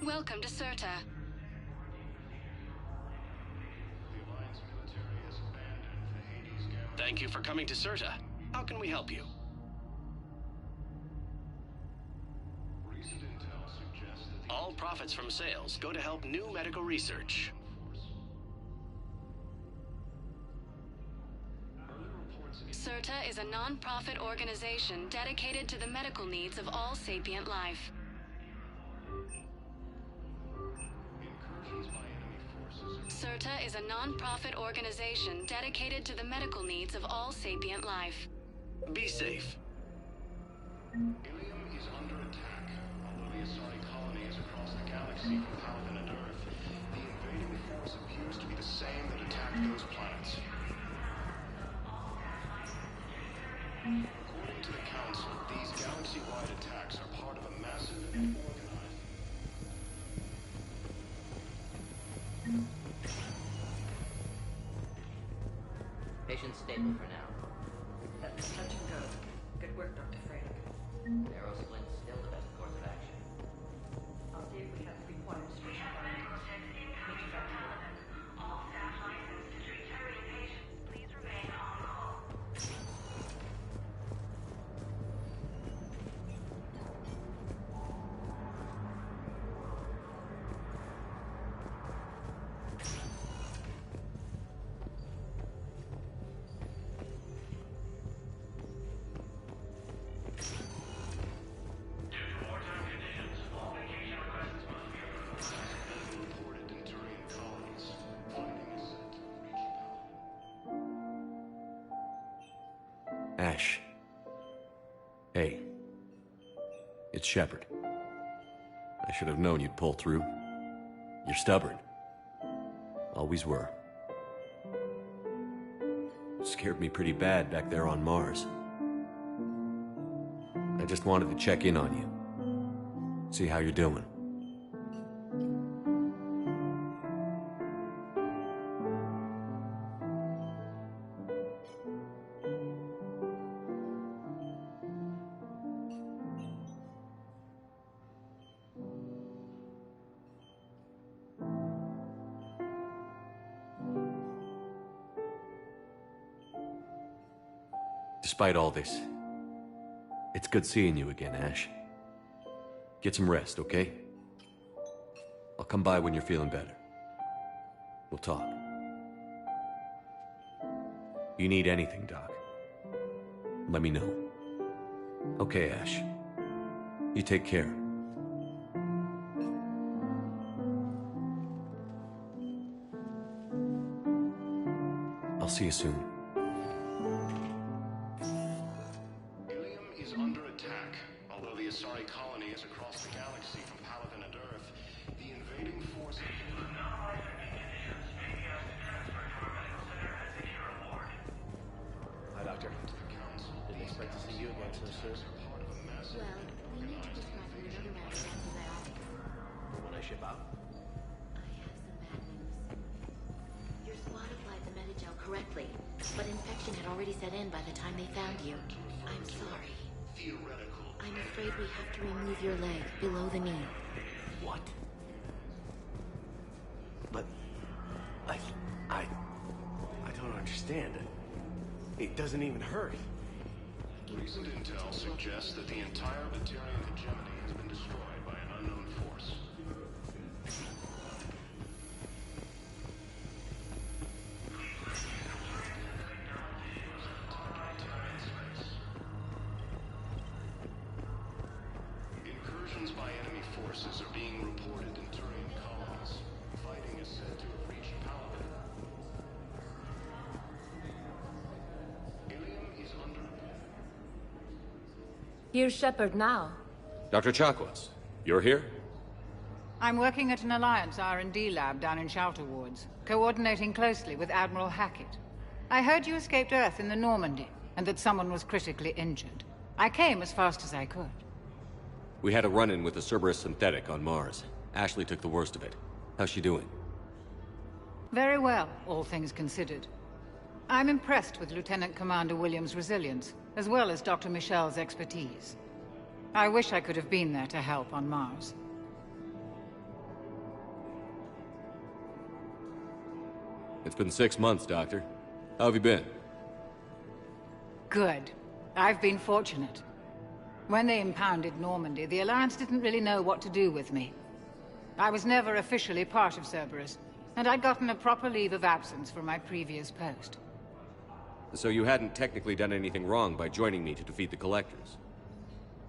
Welcome to Serta. Thank you for coming to Serta. How can we help you? All profits from sales go to help new medical research. Serta is a non-profit organization dedicated to the medical needs of all sapient life. Serta is a non-profit organization dedicated to the medical needs of all sapient life. Be safe. Ilium is under attack. Although the Asari colony is across the galaxy from Paladin and Earth, the invading force appears to be the same that attacked those planets. According to the Council, these galaxy-wide attacks are part of a massive and organized... Patient stable for now. That's touch and go. Good work, Dr. Freydick. Narrow splint's still the best course of action. I'll see if we have 3 pointers for somebody. Meet you back here. All staff licensed to treat Turian patients, please remain on call. reported in Turian colonies. Finding is set to reach Paladin. Ash. Hey. It's Shepard. I should have known you'd pull through. You're stubborn. Always were. Scared me pretty bad back there on Mars. I just wanted to check in on you. See how you're doing. Despite all this, it's good seeing you again, Ash. Get some rest, okay? I'll come by when you're feeling better. We'll talk. You need anything, Doc, let me know. Okay, Ash. You take care. I'll see you soon. Ilium is under attack. Although the Asari colony is across the galaxy from Paladin and Earth, the invading force... Hi, Doctor. Didn't expect to see you again so soon. Well, we need to prescribe you another round of antibiotics. When I ship out? I have some bad news. Your squad applied the Metagel correctly, but infection had already set in by the time they found you. I'm sorry. Theoretical. I'm afraid we have to remove your leg below the knee. What? But... I don't understand. It doesn't even hurt. Recent intel suggests that the entire Batarian hegemony has been destroyed by an unknown force. Incursions by enemy forces are being reported in Turian colonies. Fighting is said to have reached Paladin. Ilium is under... Here's Shepard now. Dr. Chakwas, you're here? I'm working at an Alliance R&D lab down in Shelter Wards, coordinating closely with Admiral Hackett. I heard you escaped Earth in the Normandy, and that someone was critically injured. I came as fast as I could. We had a run-in with the Cerberus synthetic on Mars. Ashley took the worst of it. How's she doing? Very well, all things considered. I'm impressed with Lieutenant Commander Williams' resilience, as well as Dr. Michel's expertise. I wish I could have been there to help on Mars. It's been 6 months, Doctor. How have you been? Good. I've been fortunate. When they impounded Normandy, the Alliance didn't really know what to do with me. I was never officially part of Cerberus, and I'd gotten a proper leave of absence from my previous post. So you hadn't technically done anything wrong by joining me to defeat the Collectors?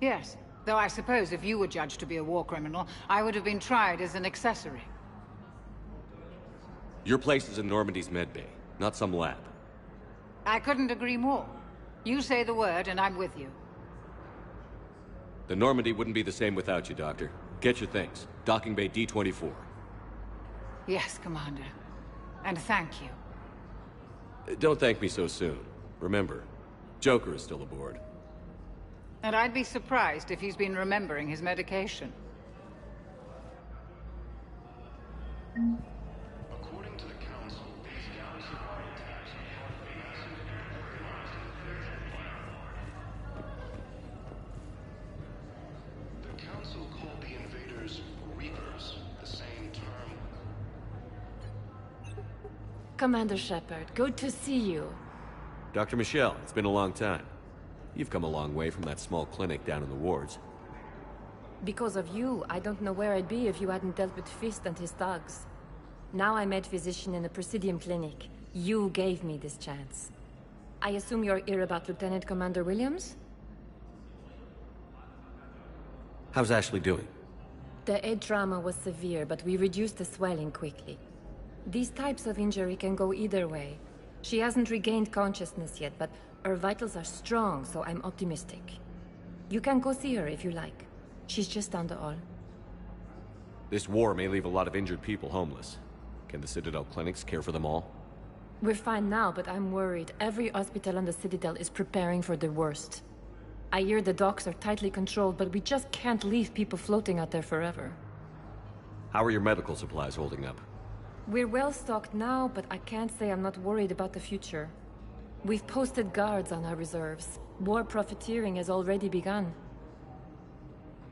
Yes, though I suppose if you were judged to be a war criminal, I would have been tried as an accessory. Your place is in Normandy's medbay, not some lab. I couldn't agree more. You say the word, and I'm with you. The Normandy wouldn't be the same without you, Doctor. Get your things. Docking Bay D-24. Yes, Commander. And thank you. Don't thank me so soon. Remember, Joker is still aboard. And I'd be surprised if he's been remembering his medication. According to the Council, these galaxy-wide attacks are part of a massive organized invasion plan. The Council called the invaders Reapers, the same term. Commander Shepard, good to see you. Dr. Michelle, it's been a long time. You've come a long way from that small clinic down in the wards. Because of you, I don't know where I'd be if you hadn't dealt with Fist and his thugs. Now I'm med physician in the Presidium Clinic. You gave me this chance. I assume you're here about Lieutenant Commander Williams? How's Ashley doing? The head trauma was severe, but we reduced the swelling quickly. These types of injury can go either way. She hasn't regained consciousness yet, but her vitals are strong, so I'm optimistic. You can go see her if you like. She's just down the hall. This war may leave a lot of injured people homeless. Can the Citadel clinics care for them all? We're fine now, but I'm worried. Every hospital on the Citadel is preparing for the worst. I hear the docks are tightly controlled, but we just can't leave people floating out there forever. How are your medical supplies holding up? We're well stocked now, but I can't say I'm not worried about the future. We've posted guards on our reserves. War profiteering has already begun.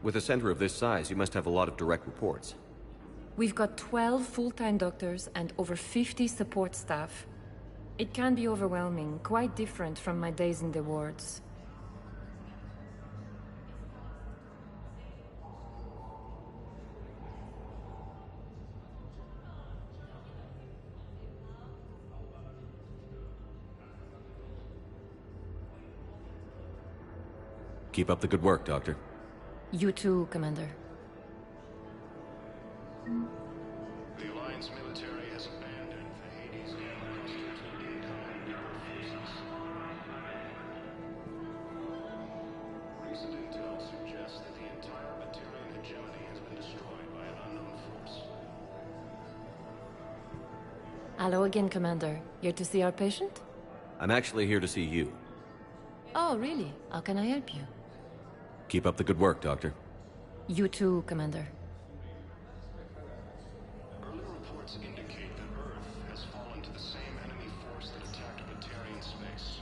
With a center of this size, you must have a lot of direct reports. We've got 12 full-time doctors and over 50 support staff. It can be overwhelming, quite different from my days in the wards. Keep up the good work, Doctor. You too, Commander. The Alliance military has abandoned the Hades Gamma cluster to incoming Reaper forces. Recent intel suggests that the entire Batarian hegemony has been destroyed by an unknown force. Hello again, Commander. Here to see our patient? I'm actually here to see you. Oh, really? How can I help you? Keep up the good work, Doctor. You too, Commander. Early reports indicate that Earth has fallen to the same enemy force that attacked Batarian space.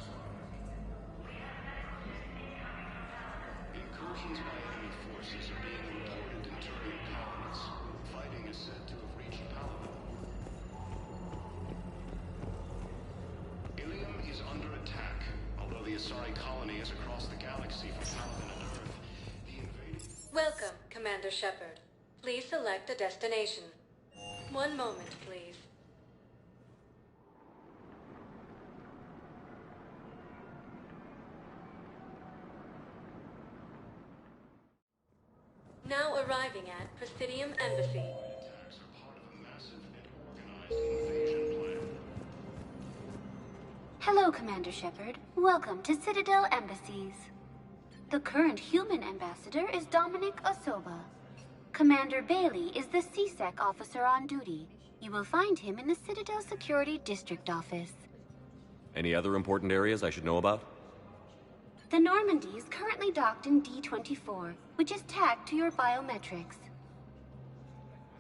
Incursions by enemy forces are being reported in Turian colonies. Fighting is said to have reached Paladin. Ilium is under attack, although the Asari colony is across the galaxy from Paladin and Earth. The invading... Welcome, Commander Shepard. Please select a destination. One moment, please. Now arriving at Presidium Embassy. Attacks are part of a massive and organized invasion plan. Hello, Commander Shepard. Welcome to Citadel Embassies. The current human ambassador is Dominic Osoba. Commander Bailey is the CSEC officer on duty. You will find him in the Citadel Security District office. Any other important areas I should know about? The Normandy is currently docked in D-24, which is tagged to your biometrics.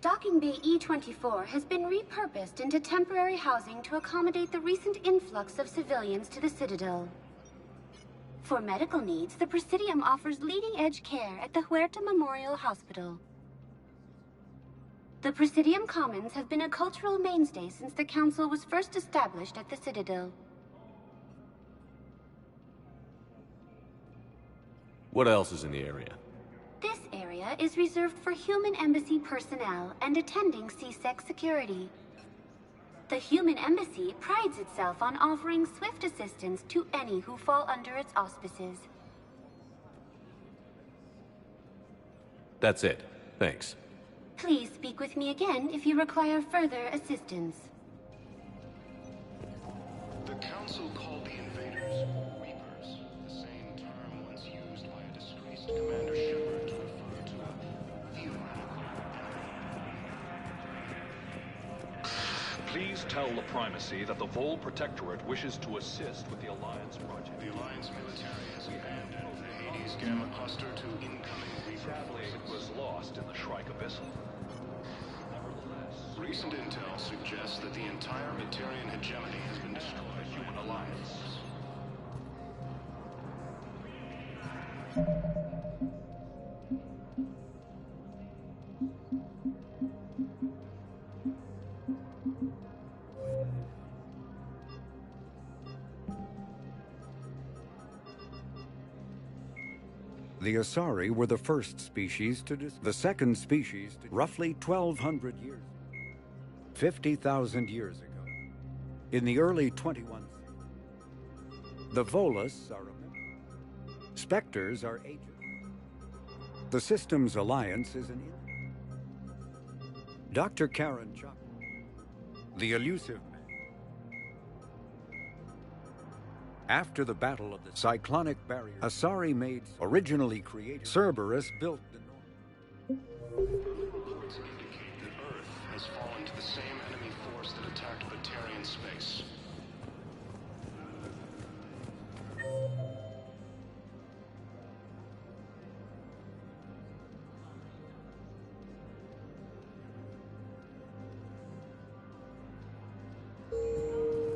Docking Bay E-24 has been repurposed into temporary housing to accommodate the recent influx of civilians to the Citadel. For medical needs, the Presidium offers leading-edge care at the Huerta Memorial Hospital. The Presidium Commons have been a cultural mainstay since the Council was first established at the Citadel. What else is in the area? This area is reserved for human embassy personnel and attending CSEC security. The human embassy prides itself on offering swift assistance to any who fall under its auspices. That's it. Thanks. Please speak with me again if you require further assistance. The Council called the invaders Reapers, the same term once used by a disgraced Commander Shepard to refer to a theoretical enemy. Please tell the Primacy that the Vol Protectorate wishes to assist with the Alliance project. The Alliance military has abandoned the Hades Gamma cluster to incoming Reaper Sadly, it was lost in the Shrike Abyssal. Nevertheless, recent intel suggests that the entire Batarian hegemony has been destroyed. Human Alliance. The Asari were the first species to the second species to roughly 1,200 years, 50,000 years ago. In the early 21st, the Volus are Spectres are agents. The Systems Alliance is an Dr. Karen Chuck, the elusive man. After the Battle of the Cyclonic Barrier, Asari made originally created Cerberus built the Reports indicate that Earth has fallen to the same enemy force that attacked Batarian space.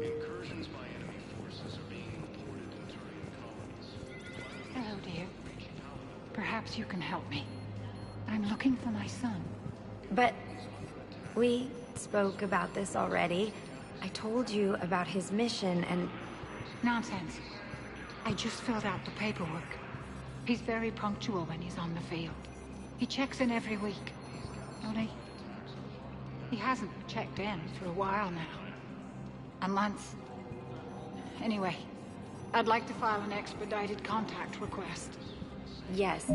Incursions by enemy forces are being reported in Turian colonies. Hello, dear. Perhaps you can help me. I'm looking for my son. But we spoke about this already. I told you about his mission and... Nonsense. I just filled out the paperwork. He's very punctual when he's on the field. He checks in every week. Only, he hasn't checked in for a while now. A month. Anyway, I'd like to file an expedited contact request. Yes.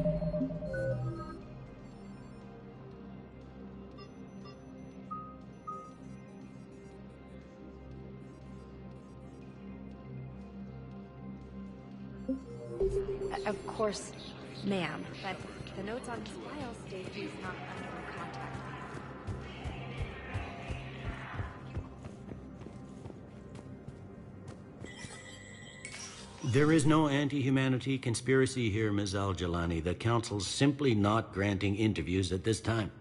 Of course, ma'am, but the notes on his file state he's not under contact. There is no anti-humanity conspiracy here, Ms. Al-Jalani. The Council's simply not granting interviews at this time.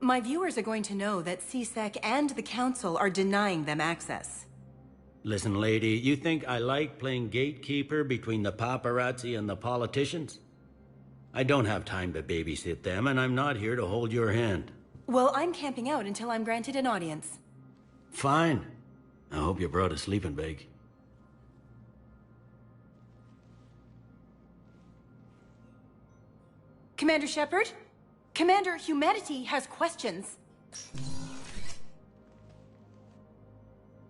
My viewers are going to know that CSEC and the Council are denying them access. Listen, lady, you think I like playing gatekeeper between the paparazzi and the politicians? I don't have time to babysit them, and I'm not here to hold your hand. Well, I'm camping out until I'm granted an audience. Fine. I hope you brought a sleeping bag. Commander Shepard? Commander Humanity has questions.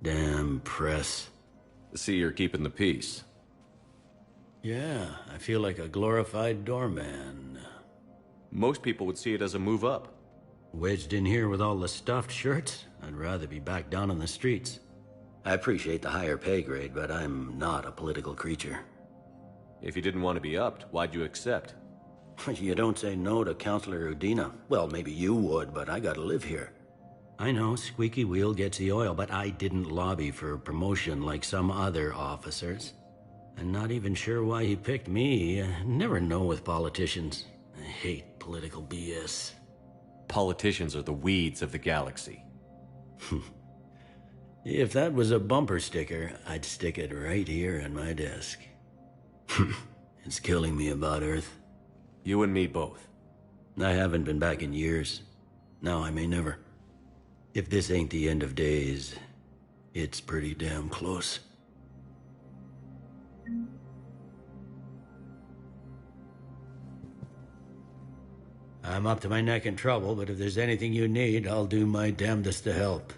Damn press. I see you're keeping the peace. Yeah, I feel like a glorified doorman. Most people would see it as a move up. Wedged in here with all the stuffed shirts? I'd rather be back down on the streets. I appreciate the higher pay grade, but I'm not a political creature. If you didn't want to be upped, why'd you accept? You don't say no to Counselor Udina. Well, maybe you would, but I gotta live here. I know, squeaky wheel gets the oil, but I didn't lobby for promotion like some other officers. I'm not even sure why he picked me. I never know with politicians. I hate political BS. Politicians are the weeds of the galaxy. If that was a bumper sticker, I'd stick it right here on my desk. It's killing me about Earth. You and me both. I haven't been back in years. Now I may never. If this ain't the end of days, it's pretty damn close. I'm up to my neck in trouble, but if there's anything you need, I'll do my damnedest to help.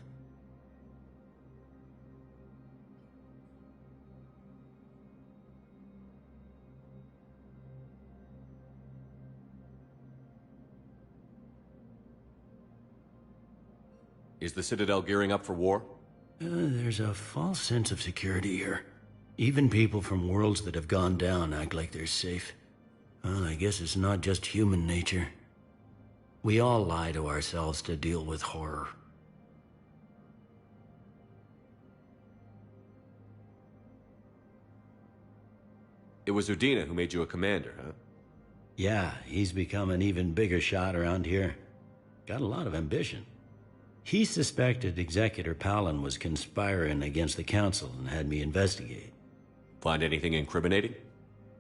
Is the Citadel gearing up for war? There's a false sense of security here. Even people from worlds that have gone down act like they're safe. Well, I guess it's not just human nature. We all lie to ourselves to deal with horror. It was Udina who made you a commander, huh? Yeah, he's become an even bigger shot around here. Got a lot of ambition. He suspected Executor Palin was conspiring against the Council and had me investigate. Find anything incriminating?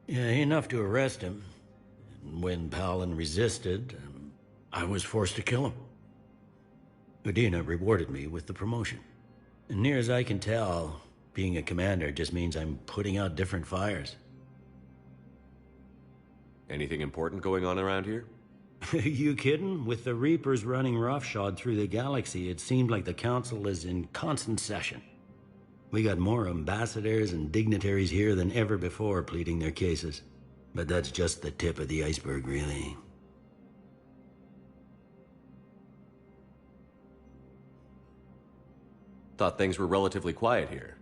Yeah, enough to arrest him. When Palin resisted, I was forced to kill him. Udina rewarded me with the promotion. And near as I can tell, being a commander just means I'm putting out different fires. Anything important going on around here? You kidding? With the Reapers running roughshod through the galaxy, it seemed like the Council is in constant session. We got more ambassadors and dignitaries here than ever before pleading their cases. But that's just the tip of the iceberg, really. Thought things were relatively quiet here.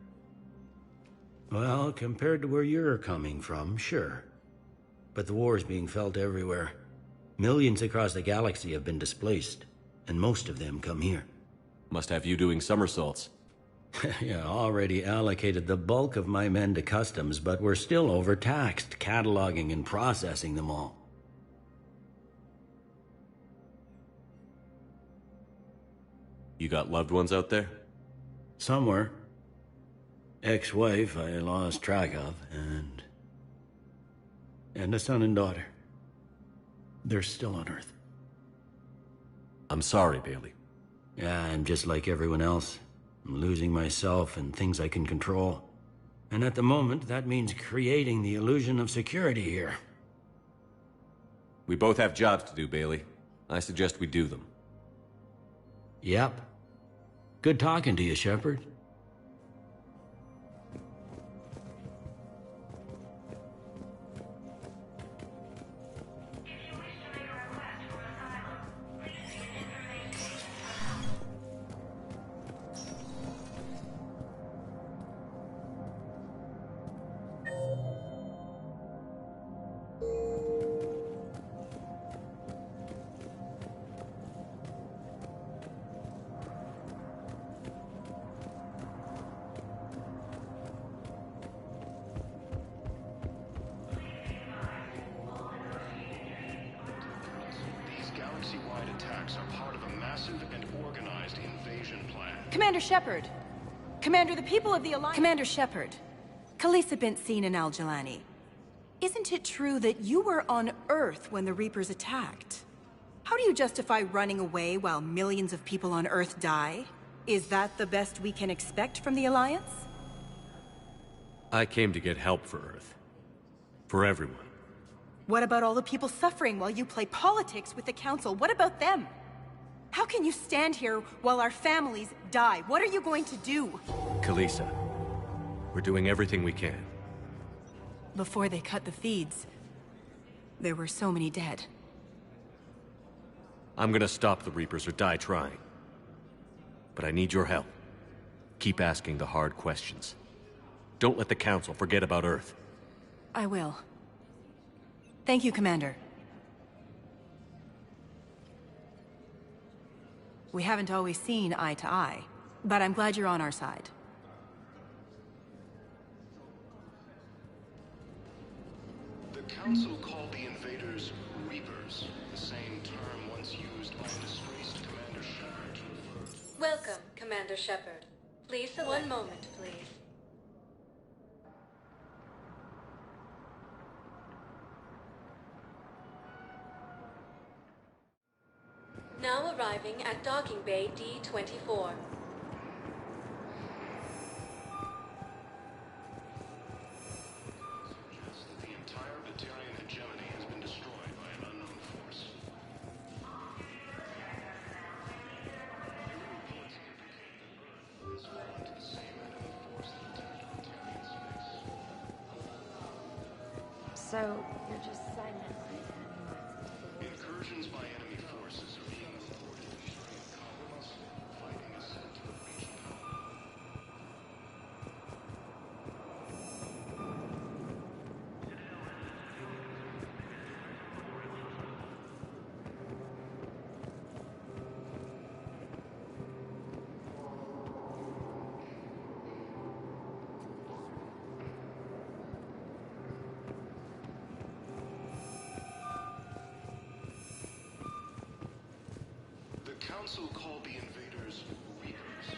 Well, compared to where you're coming from, sure. But the war's being felt everywhere. Millions across the galaxy have been displaced, and most of them come here. Must have you doing somersaults. Yeah, already allocated the bulk of my men to customs, but we're still overtaxed, cataloging and processing them all. You got loved ones out there? Somewhere. Ex-wife I lost track of, and a son and daughter. They're still on Earth. I'm sorry, Bailey. Yeah, I'm just like everyone else. I'm losing myself and things I can control. And at the moment, that means creating the illusion of security here. We both have jobs to do, Bailey. I suggest we do them. Yep. Good talking to you, Shepard. Galaxy-wide attacks are part of a massive and organized invasion plan. Commander Shepard! Commander, the people of the Alliance— Commander Shepard, Khalisah bint Sin al-Jilani. Isn't it true that you were on Earth when the Reapers attacked? How do you justify running away while millions of people on Earth die? Is that the best we can expect from the Alliance? I came to get help for Earth. For everyone. What about all the people suffering while you play politics with the Council? What about them? How can you stand here while our families die? What are you going to do? Khalisah, we're doing everything we can. Before they cut the feeds, there were so many dead. I'm gonna stop the Reapers or die trying. But I need your help. Keep asking the hard questions. Don't let the Council forget about Earth. I will. Thank you, Commander. We haven't always seen eye to eye, but I'm glad you're on our side. The Council called the invaders Reapers, the same term once used by a disgraced Commander Shepard. Welcome, Commander Shepard. Please, one moment, please. Now Now arriving at Docking Bay D-24. Suggests that the entire Batarian hegemony has been destroyed by an unknown force. This fell into the same enemy force that attacked Batarian space. So, you're just silently Incursions by enemy forces are being reported in Batarian colonies, fighting ascent to breach power. The Council called the invaders Reapers.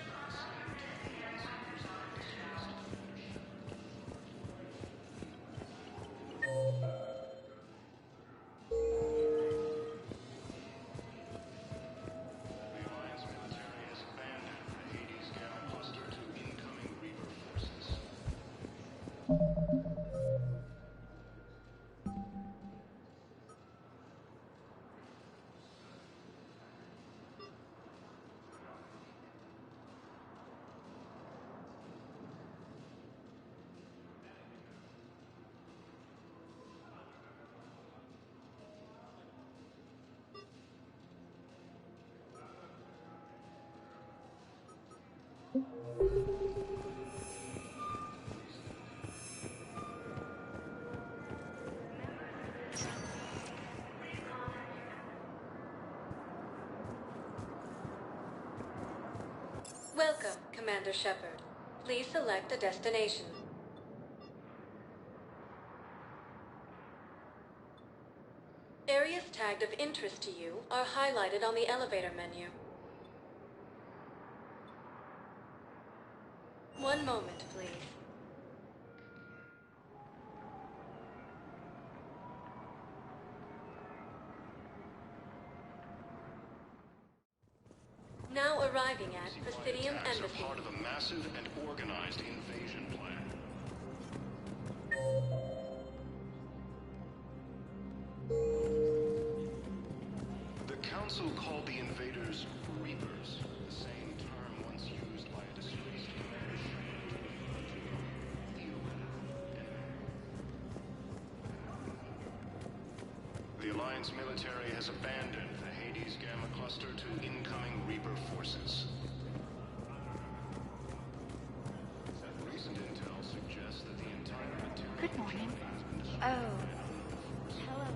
The Alliance military has abandoned the Hades Gamma cluster to incoming Reaper forces. Welcome, Commander Shepard. Please select a destination. Areas tagged of interest to you are highlighted on the elevator menu. One moment, please. Now arriving at Presidium Attacks are Embassy. part of a massive and organized invasion plan. The Council called the invaders Reapers, the same term once used by a disgraced Commander Shepard to refer to a theoretical enemy. The Alliance military has abandoned the Hades Gamma cluster to incoming Reaper forces. Recent intel suggests that the entire Batarian Good morning. hegemony has been destroyed Oh. by an unknown force. Hello.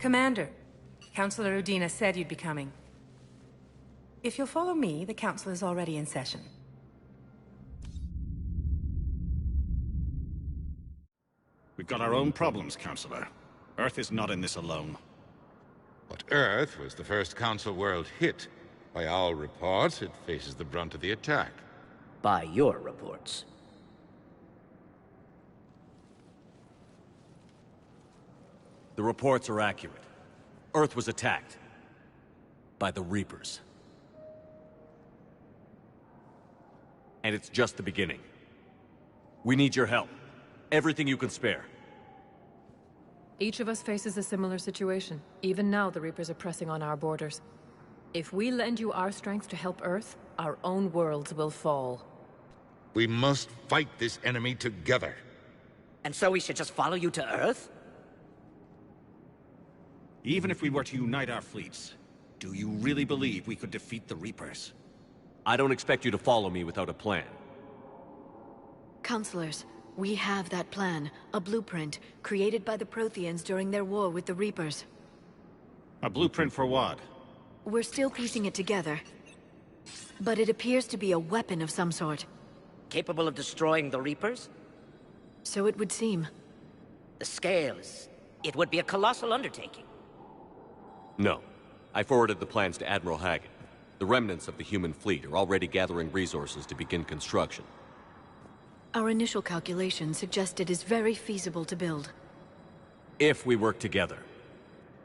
Commander, Councilor Udina said you'd be coming. If you'll follow me, the council is already in session. We've got our own problems, Counselor. Earth is not in this alone. But Earth was the first Council world hit. By all reports, it faces the brunt of the attack. By your reports. The reports are accurate. Earth was attacked. By the Reapers. And it's just the beginning. We need your help. Everything you can spare. Each of us faces a similar situation. Even now, the Reapers are pressing on our borders. If we lend you our strength to help Earth, our own worlds will fall. We must fight this enemy together. And so we should just follow you to Earth? Even if we were to unite our fleets, do you really believe we could defeat the Reapers? I don't expect you to follow me without a plan. Counselors, we have that plan. A blueprint, created by the Protheans during their war with the Reapers. A blueprint for what? We're still piecing it together. But it appears to be a weapon of some sort. Capable of destroying the Reapers? So it would seem. The scales. It would be a colossal undertaking. No. I forwarded the plans to Admiral Hackett. The remnants of the human fleet are already gathering resources to begin construction. Our initial calculations suggest it is very feasible to build. If we work together.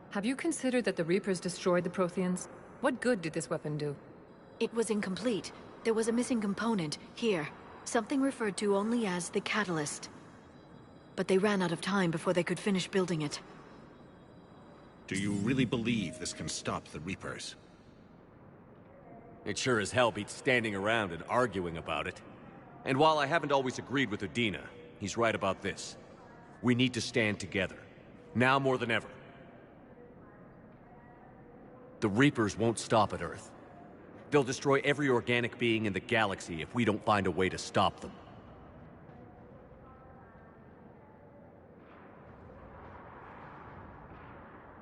Have you considered that the Reapers destroyed the Protheans? What good did this weapon do? It was incomplete. There was a missing component, here. Something referred to only as the Catalyst. But they ran out of time before they could finish building it. Do you really believe this can stop the Reapers? It sure as hell beats standing around and arguing about it. And while I haven't always agreed with Udina, he's right about this. We need to stand together. Now more than ever. The Reapers won't stop at Earth. They'll destroy every organic being in the galaxy if we don't find a way to stop them.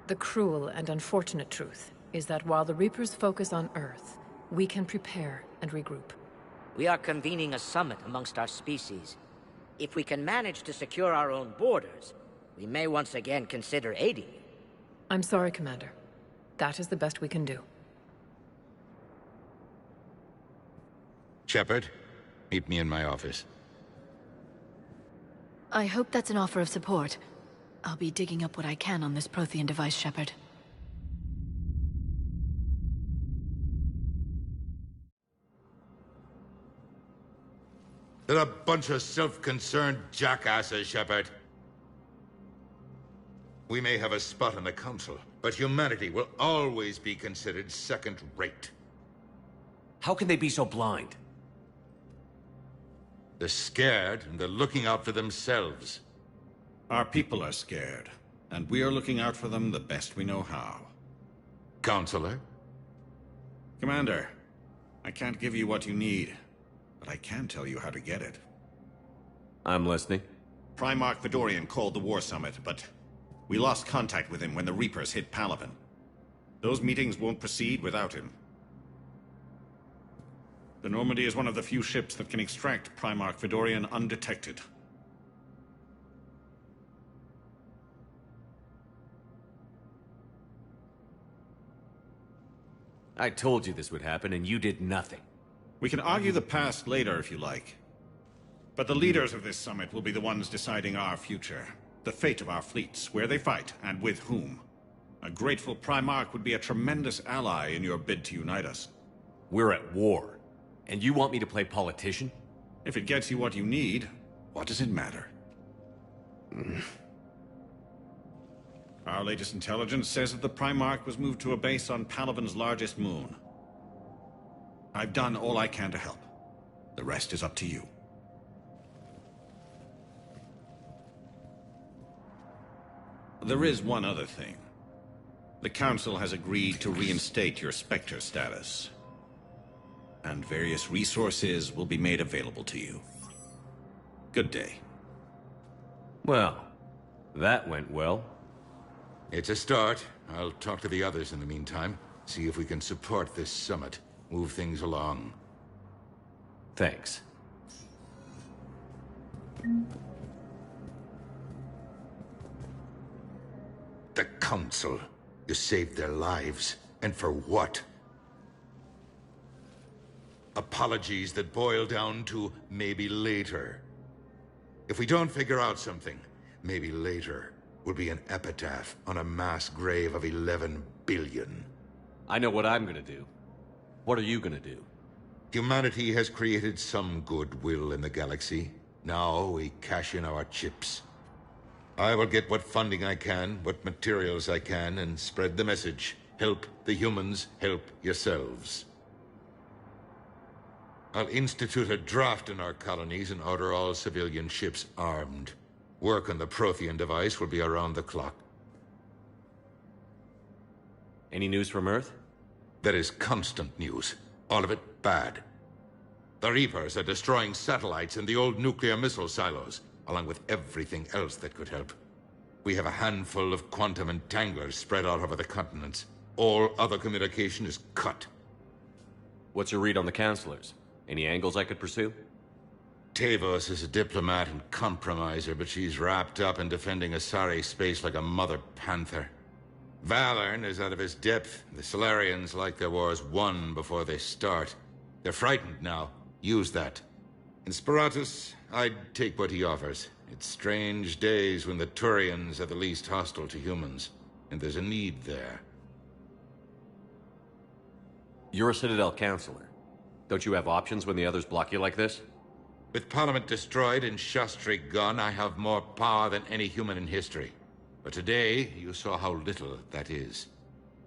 The cruel and unfortunate truth is that while the Reapers focus on Earth, we can prepare and regroup. We are convening a summit amongst our species. If we can manage to secure our own borders, we may once again consider aiding you. I'm sorry, Commander. That is the best we can do. Shepard, meet me in my office. I hope that's an offer of support. I'll be digging up what I can on this Prothean device, Shepard. They're a bunch of self-concerned jackasses, Shepard. We may have a spot on the Council, but humanity will always be considered second-rate. How can they be so blind? They're scared, and they're looking out for themselves. Our people are scared, and we are looking out for them the best we know how. Counselor? Commander, I can't give you what you need, but I can tell you how to get it. I'm listening. Primarch Fedorian called the War Summit, but we lost contact with him when the Reapers hit Palaven. Those meetings won't proceed without him. The Normandy is one of the few ships that can extract Primarch Fedorian undetected. I told you this would happen, and you did nothing. We can argue the past later if you like. But the leaders of this summit will be the ones deciding our future. The fate of our fleets, where they fight, and with whom. A grateful Primarch would be a tremendous ally in your bid to unite us. We're at war. And you want me to play politician? If it gets you what you need, what does it matter? Our latest intelligence says that the Primarch was moved to a base on Palaven's largest moon. I've done all I can to help. The rest is up to you. There is one other thing. The Council has agreed to reinstate your Spectre status. And various resources will be made available to you. Good day. Well, that went well. It's a start. I'll talk to the others in the meantime. See if we can support this summit. Move things along. Thanks. The Council. You saved their lives. And for what? Apologies that boil down to maybe later. If we don't figure out something, maybe later will be an epitaph on a mass grave of 11 billion. I know what I'm gonna do. What are you gonna do? Humanity has created some goodwill in the galaxy. Now we cash in our chips. I will get what funding I can, what materials I can, and spread the message. Help the humans, help yourselves. I'll institute a draft in our colonies and order all civilian ships armed. Work on the Prothean device will be around the clock. Any news from Earth? There is constant news. All of it bad. The Reapers are destroying satellites and the old nuclear missile silos, along with everything else that could help. We have a handful of quantum entanglers spread out over the continents. All other communication is cut. What's your read on the counselors? Any angles I could pursue? Tavos is a diplomat and compromiser, but she's wrapped up in defending Asari space like a mother panther. Valern is out of his depth. The Solarians like their wars won before they start. They're frightened now. Use that. In Sparatus, I'd take what he offers. It's strange days when the Turians are the least hostile to humans, and there's a need there. You're a Citadel counselor. Don't you have options when the others block you like this? With Parliament destroyed and Shastri gone, I have more power than any human in history. But today, you saw how little that is.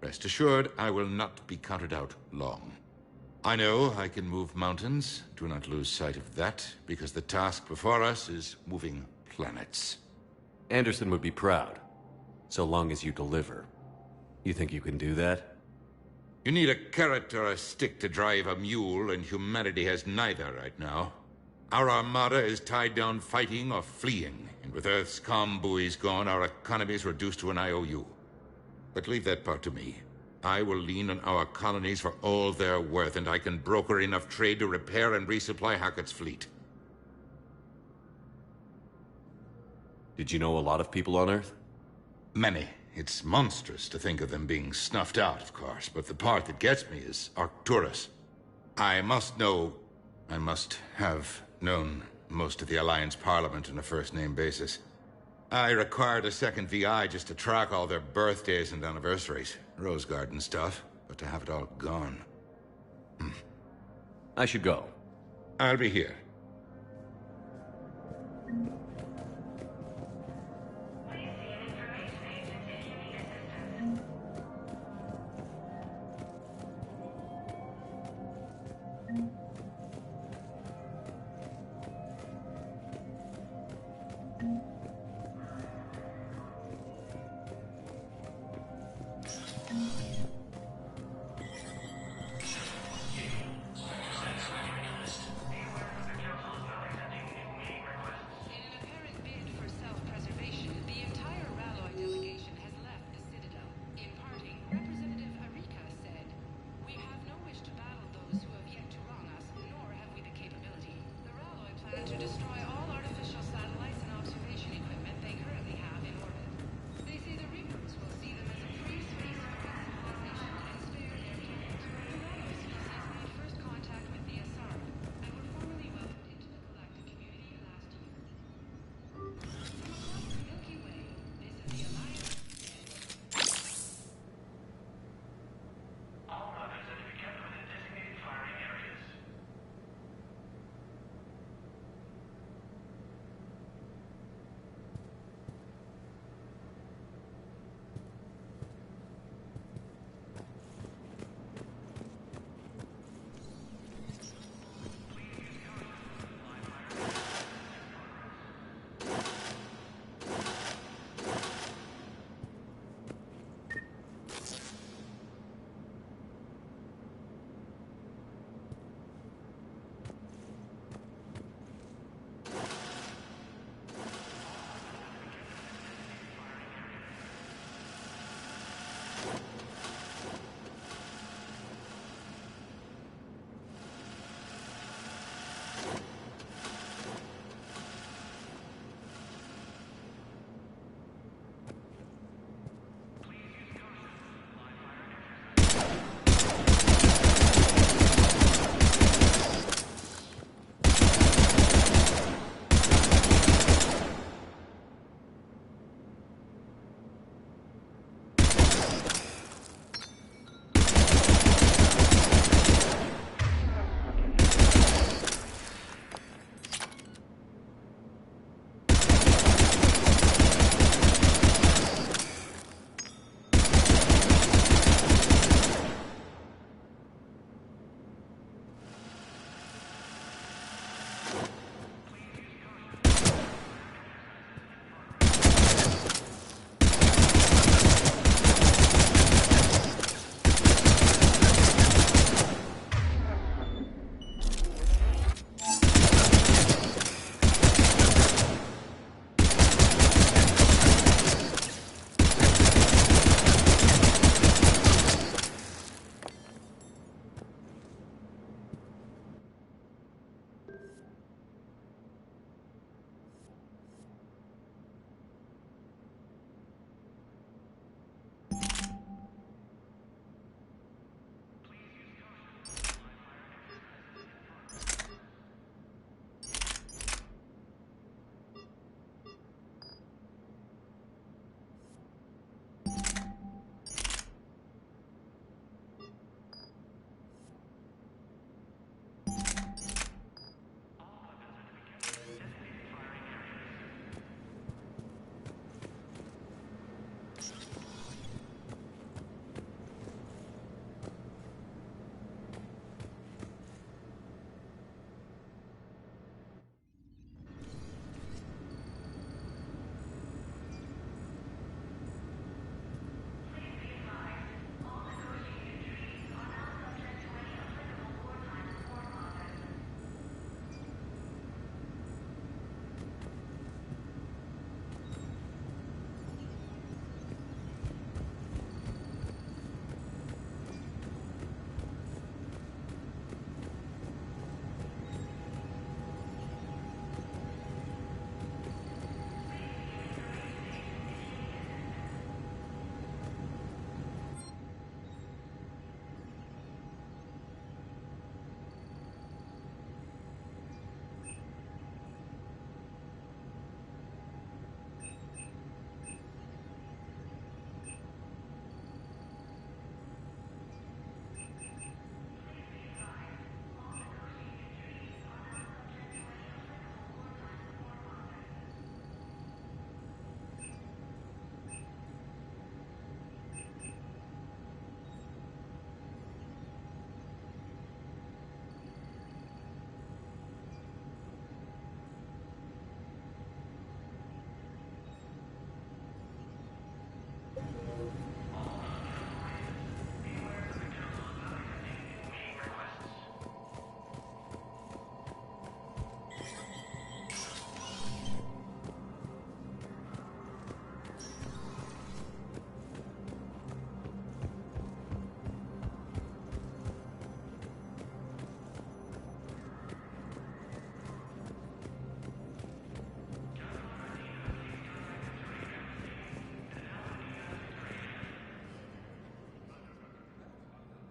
Rest assured, I will not be counted out long. I know I can move mountains. Do not lose sight of that, because the task before us is moving planets. Anderson would be proud, so long as you deliver. You think you can do that? You need a carrot or a stick to drive a mule, and humanity has neither right now. Our armada is tied down fighting or fleeing, and with Earth's comm buoys gone, our economy is reduced to an IOU. But leave that part to me. I will lean on our colonies for all they're worth, and I can broker enough trade to repair and resupply Hackett's fleet. Did you know a lot of people on Earth? Many. It's monstrous to think of them being snuffed out, of course, but the part that gets me is Arcturus. I must have known most of the Alliance Parliament on a first-name basis. I required a second VI just to track all their birthdays and anniversaries. Rose Garden stuff, but to have it all gone. I should go. I'll be here.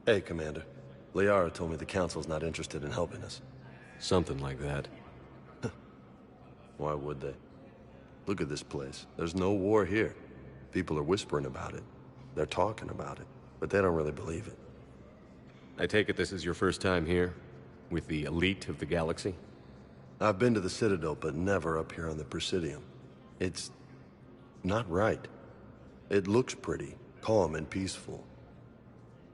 Hey, Commander. Liara told me the Council's not interested in helping us. Something like that. Why would they? Look at this place. There's no war here. People are whispering about it. They're talking about it, but they don't really believe it. I take it this is your first time here? With the elite of the galaxy? I've been to the Citadel, but never up here on the Presidium. It's not right. It looks pretty, calm and peaceful.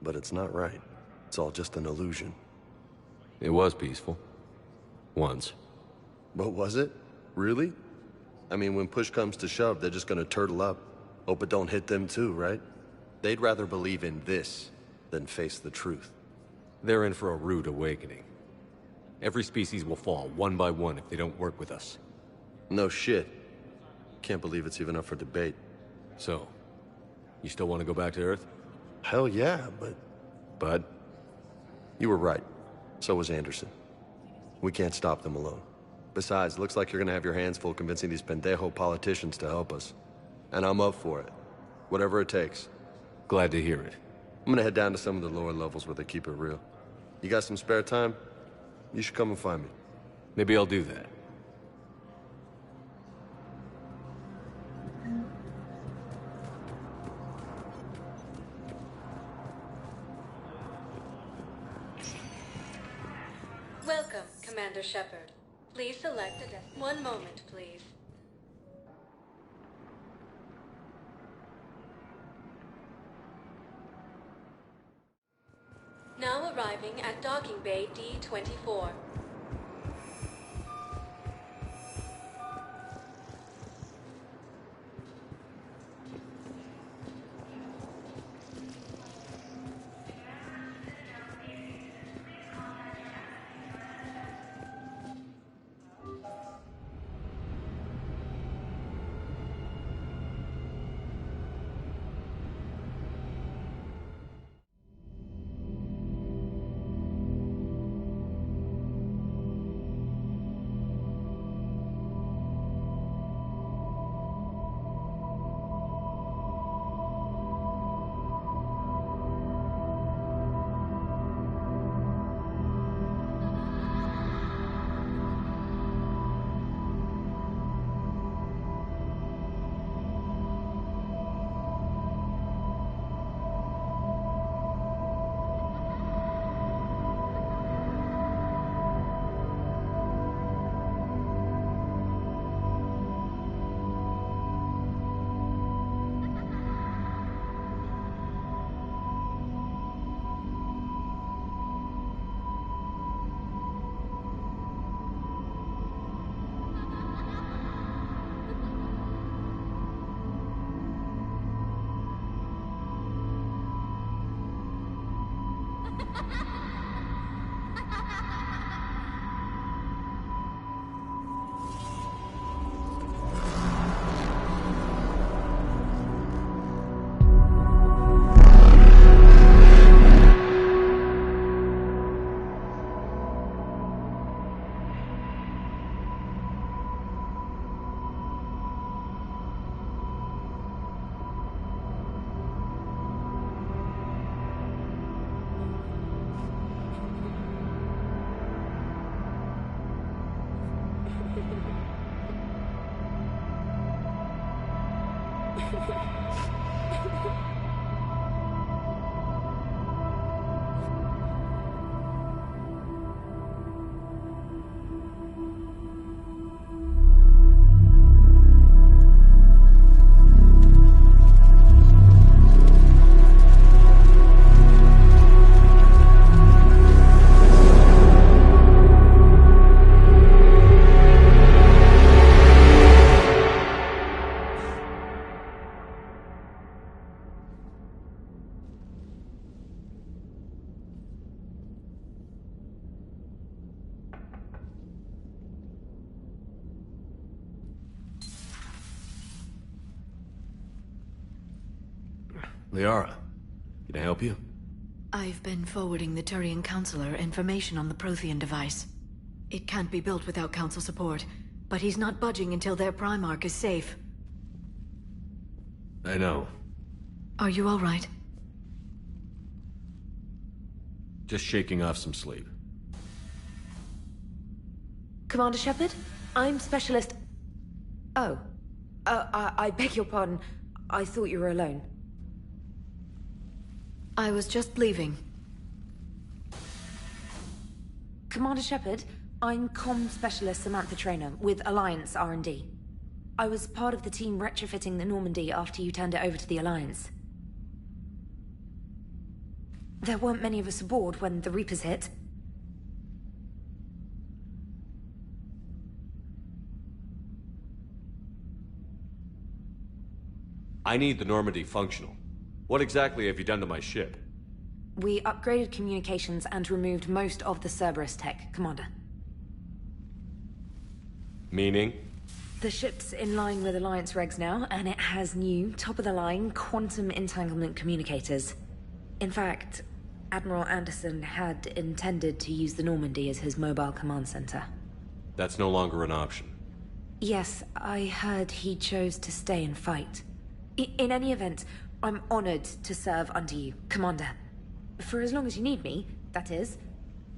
But it's not right. It's all just an illusion. It was peaceful. Once. But was it? Really? I mean, when push comes to shove, they're just gonna turtle up. Hope it don't hit them too, right? They'd rather believe in this than face the truth. They're in for a rude awakening. Every species will fall, one by one, if they don't work with us. No shit. Can't believe it's even up for debate. So, you still want to go back to Earth? Hell yeah, but... Bud? You were right. So was Anderson. We can't stop them alone. Besides, looks like you're gonna have your hands full convincing these pendejo politicians to help us. And I'm up for it. Whatever it takes. Glad to hear it. I'm gonna head down to some of the lower levels where they keep it real. You got some spare time? You should come and find me. Maybe I'll do that. Welcome, Commander Shepard. Please select a desk. One moment, please. Now arriving at Docking Bay D-24. Liara, can I help you? I've been forwarding the Turian Counselor information on the Prothean device. It can't be built without Council support, but he's not budging until their Primarch is safe. I know. Are you all right? Just shaking off some sleep. Commander Shepard, I'm Specialist... Oh. I beg your pardon. I thought you were alone. I was just leaving. Commander Shepard, I'm Comm Specialist Samantha Traynor with Alliance R&D. I was part of the team retrofitting the Normandy after you turned it over to the Alliance. There weren't many of us aboard when the Reapers hit. I need the Normandy functional. What exactly have you done to my ship? We upgraded communications and removed most of the Cerberus tech, Commander. Meaning? The ship's in line with Alliance regs now, and it has new, top-of-the-line, quantum entanglement communicators. In fact, Admiral Anderson had intended to use the Normandy as his mobile command center. That's no longer an option. Yes, I heard he chose to stay and fight. In any event, I'm honored to serve under you, Commander. For as long as you need me, that is.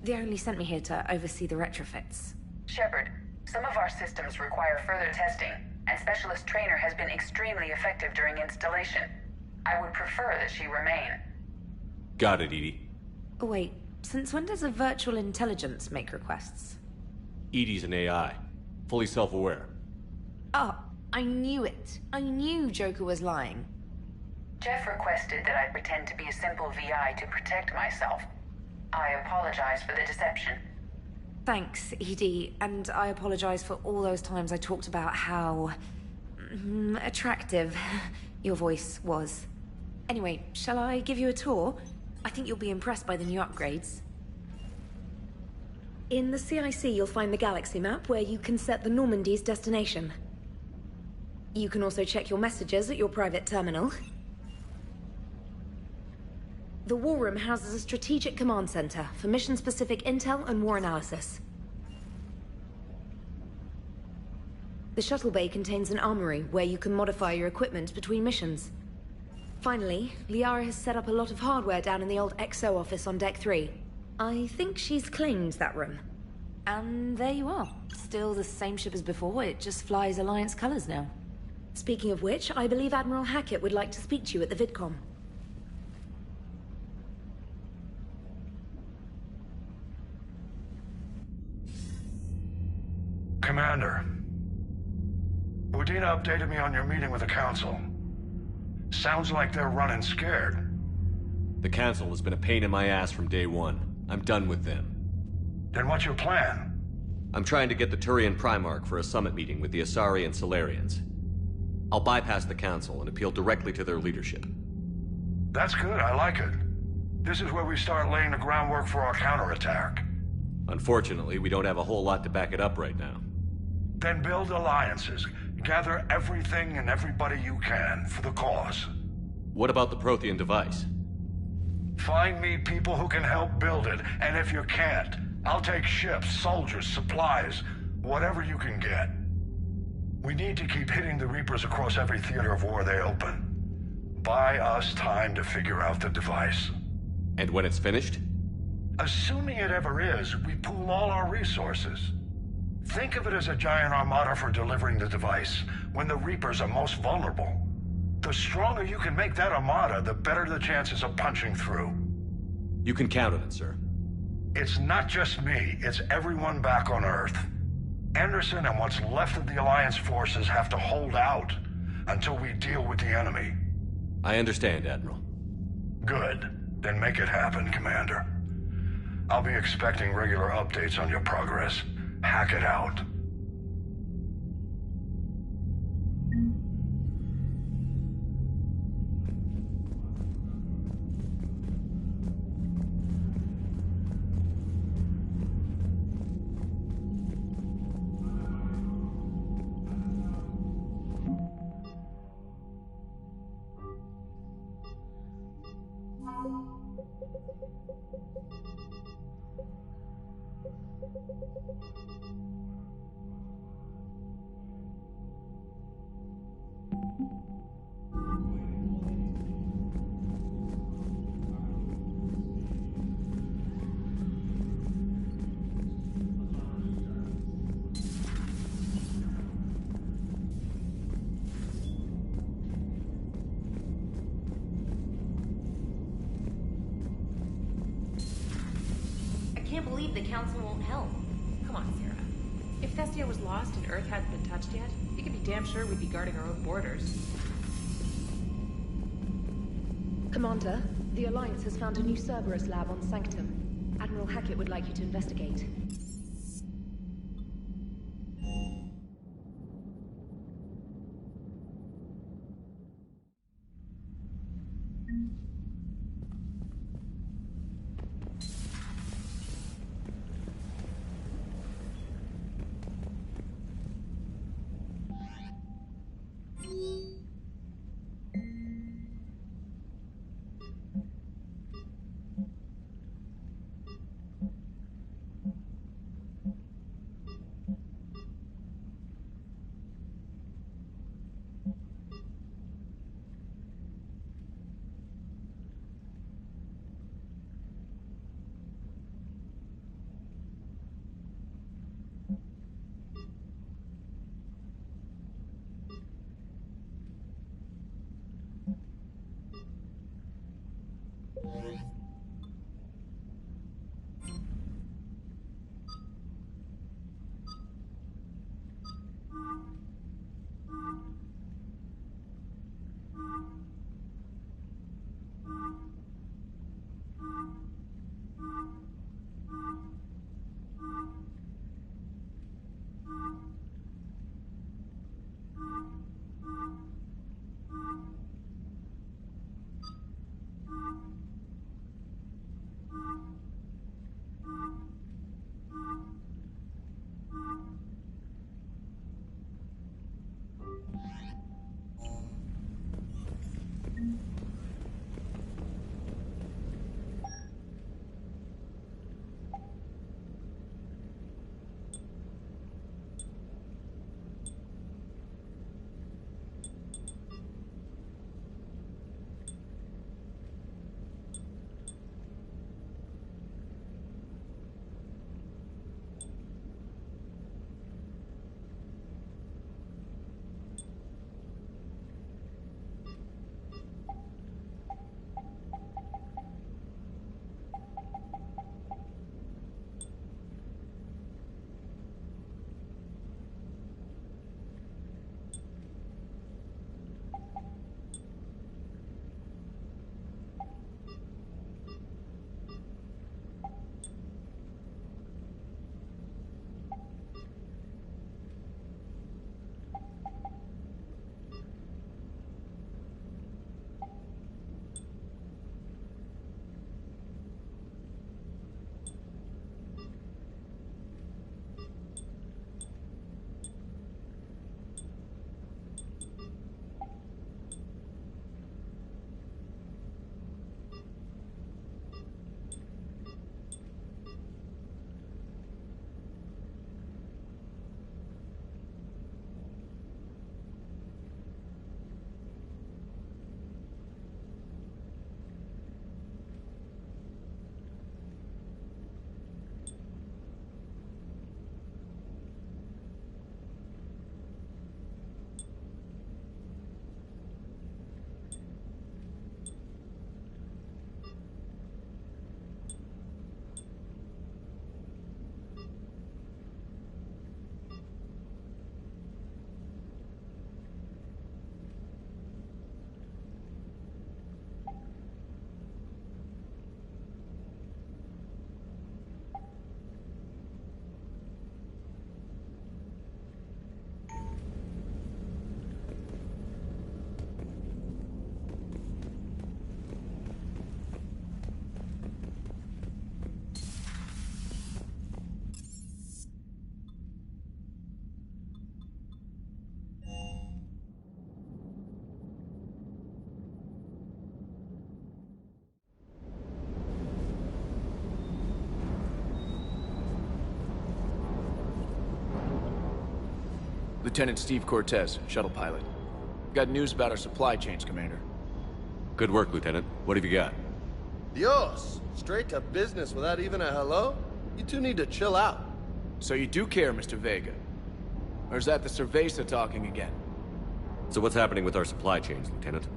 They only sent me here to oversee the retrofits. Shepard, some of our systems require further testing, and Specialist Traynor has been extremely effective during installation. I would prefer that she remain. Got it, EDI. Oh, wait, since when does a virtual intelligence make requests? EDI's an AI. Fully self-aware. Oh, I knew it. I knew Joker was lying. Jeff requested that I pretend to be a simple VI to protect myself. I apologize for the deception. Thanks, EDI, and I apologize for all those times I talked about how... attractive your voice was. Anyway, shall I give you a tour? I think you'll be impressed by the new upgrades. In the CIC, you'll find the galaxy map where you can set the Normandy's destination. You can also check your messages at your private terminal. The War Room houses a strategic command center for mission-specific intel and war analysis. The shuttle bay contains an armory where you can modify your equipment between missions. Finally, Liara has set up a lot of hardware down in the old XO office on Deck 3. I think she's claimed that room. And there you are. Still the same ship as before, it just flies Alliance colors now. Speaking of which, I believe Admiral Hackett would like to speak to you at the VidCom. Commander, Udina updated me on your meeting with the Council. Sounds like they're running scared. The Council has been a pain in my ass from day one. I'm done with them. Then what's your plan? I'm trying to get the Turian Primarch for a summit meeting with the Asari and Salarians. I'll bypass the Council and appeal directly to their leadership. That's good, I like it. This is where we start laying the groundwork for our counterattack. Unfortunately, we don't have a whole lot to back it up right now. Then build alliances. Gather everything and everybody you can for the cause. What about the Prothean device? Find me people who can help build it, and if you can't, I'll take ships, soldiers, supplies, whatever you can get. We need to keep hitting the Reapers across every theater of war they open. Buy us time to figure out the device. And when it's finished? Assuming it ever is, we pool all our resources. Think of it as a giant armada for delivering the device, when the Reapers are most vulnerable. The stronger you can make that armada, the better the chances of punching through. You can count on it, sir. It's not just me, it's everyone back on Earth. Anderson and what's left of the Alliance forces have to hold out until we deal with the enemy. I understand, Admiral. Good. Then make it happen, Commander. I'll be expecting regular updates on your progress. Hack it out. believe the Council won't help. Come on, Sarah. If Thestia was lost and Earth hadn't been touched yet, you can be damn sure we'd be guarding our own borders. Commander, the Alliance has found a new Cerberus lab on Sanctum. Admiral Hackett would like you to investigate. Lieutenant Steve Cortez, shuttle pilot. Got news about our supply chains, Commander. Good work, Lieutenant. What have you got? Dios! Straight to business without even a hello? You two need to chill out. So you do care, Mr. Vega? Or is that the Cerveza talking again? So what's happening with our supply chains, Lieutenant?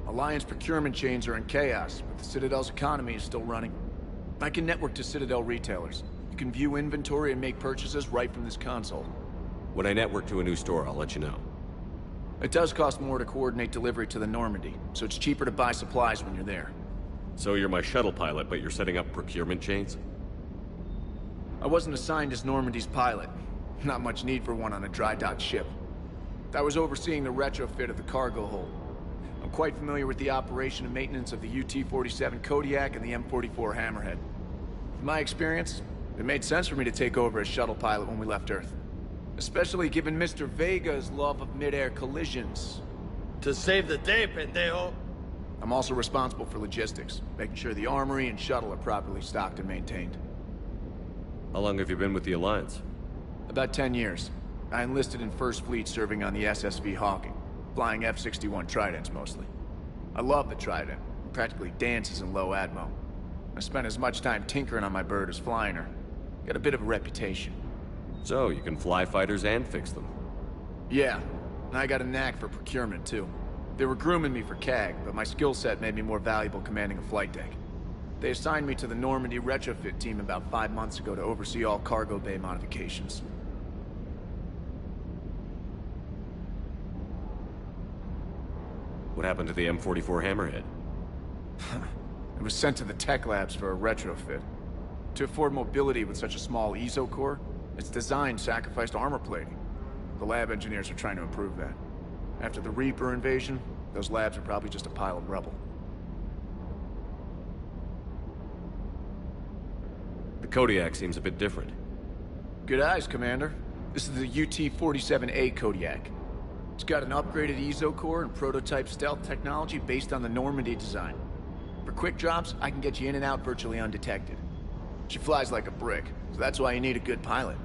Alliance procurement chains are in chaos, but the Citadel's economy is still running. I can network to Citadel retailers. You can view inventory and make purchases right from this console. When I network to a new store, I'll let you know. It does cost more to coordinate delivery to the Normandy, so it's cheaper to buy supplies when you're there. So you're my shuttle pilot, but you're setting up procurement chains? I wasn't assigned as Normandy's pilot. Not much need for one on a dry dock ship. I was overseeing the retrofit of the cargo hold. I'm quite familiar with the operation and maintenance of the UT-47 Kodiak and the M44 Hammerhead. From my experience, it made sense for me to take over as shuttle pilot when we left Earth. Especially given Mr. Vega's love of mid-air collisions. To save the day, pendejo. I'm also responsible for logistics, making sure the armory and shuttle are properly stocked and maintained. How long have you been with the Alliance? About 10 years. I enlisted in First Fleet serving on the SSV Hawking, flying F-61 Tridents mostly. I love the Trident. It practically dances in low atmo. I spent as much time tinkering on my bird as flying her. Got a bit of a reputation. So, you can fly fighters and fix them? Yeah, and I got a knack for procurement too. They were grooming me for CAG, but my skill set made me more valuable commanding a flight deck. They assigned me to the Normandy retrofit team about 5 months ago to oversee all cargo bay modifications. What happened to the M44 Hammerhead? It was sent to the tech labs for a retrofit. To afford mobility with such a small ESO core, its design sacrificed armor plating. The lab engineers are trying to improve that. After the Reaper invasion, those labs are probably just a pile of rubble. The Kodiak seems a bit different. Good eyes, Commander. This is the UT-47A Kodiak. It's got an upgraded ESO core and prototype stealth technology based on the Normandy design. For quick drops, I can get you in and out virtually undetected. She flies like a brick, so that's why you need a good pilot.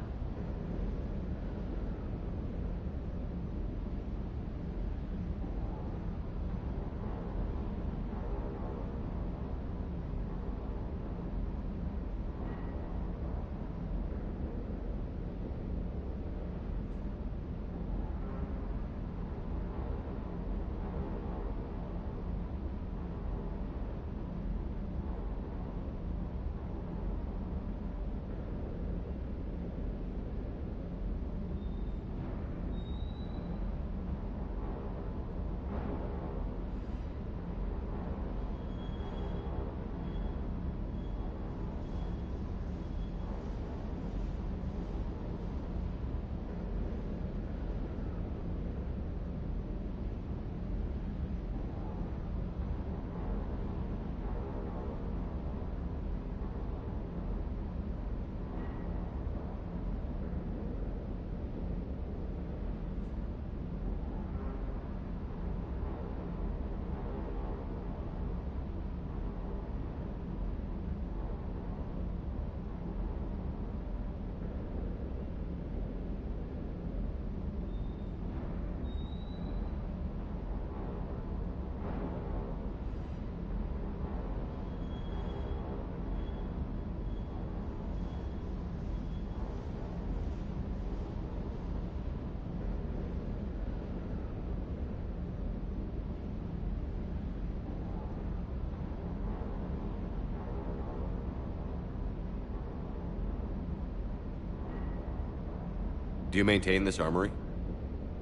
Do you maintain this armory?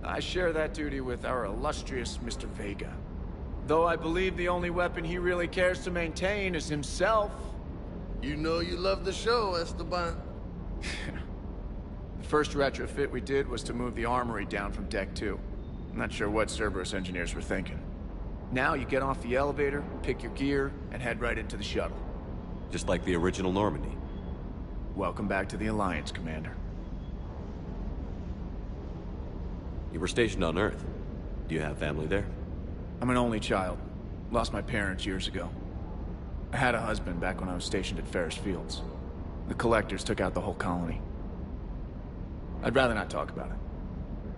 I share that duty with our illustrious Mr. Vega. Though I believe the only weapon he really cares to maintain is himself. You know you love the show, Esteban. The first retrofit we did was to move the armory down from Deck 2. I'm not sure what Cerberus engineers were thinking. Now you get off the elevator, pick your gear, and head right into the shuttle. Just like the original Normandy. Welcome back to the Alliance, Commander. You were stationed on Earth. Do you have family there? I'm an only child. Lost my parents years ago. I had a husband back when I was stationed at Ferris Fields. The Collectors took out the whole colony. I'd rather not talk about it.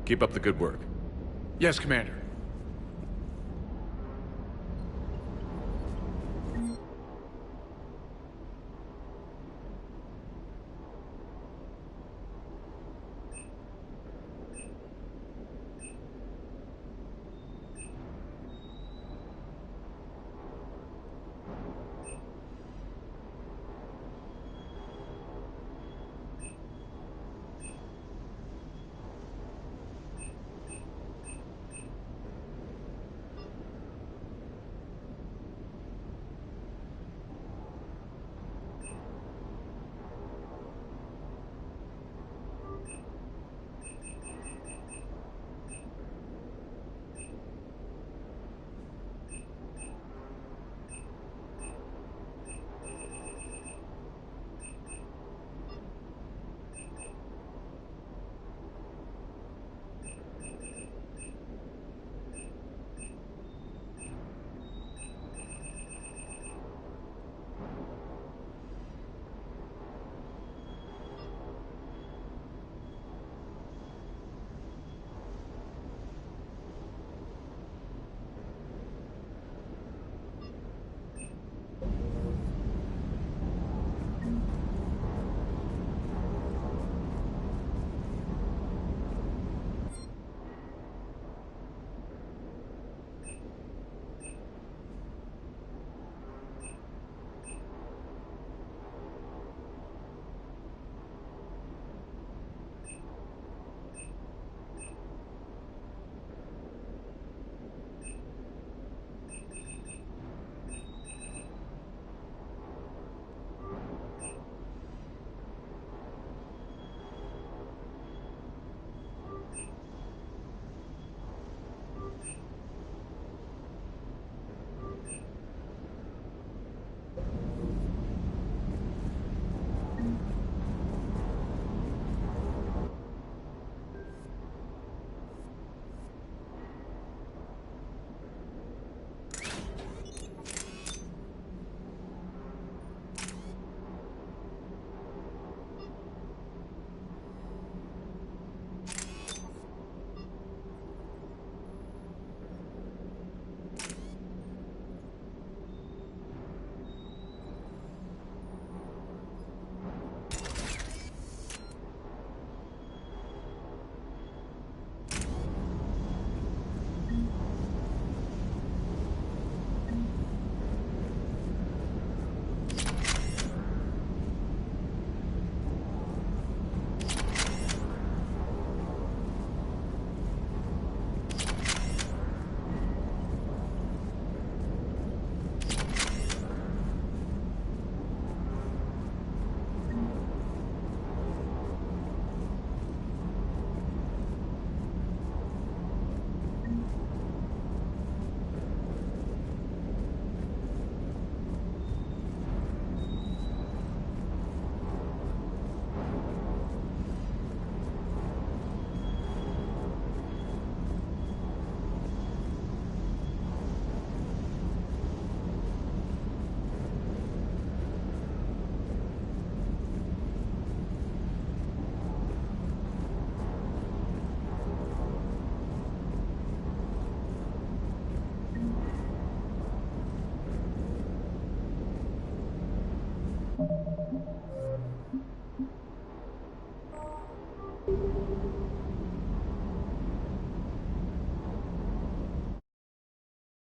Keep up the good work. Yes, Commander.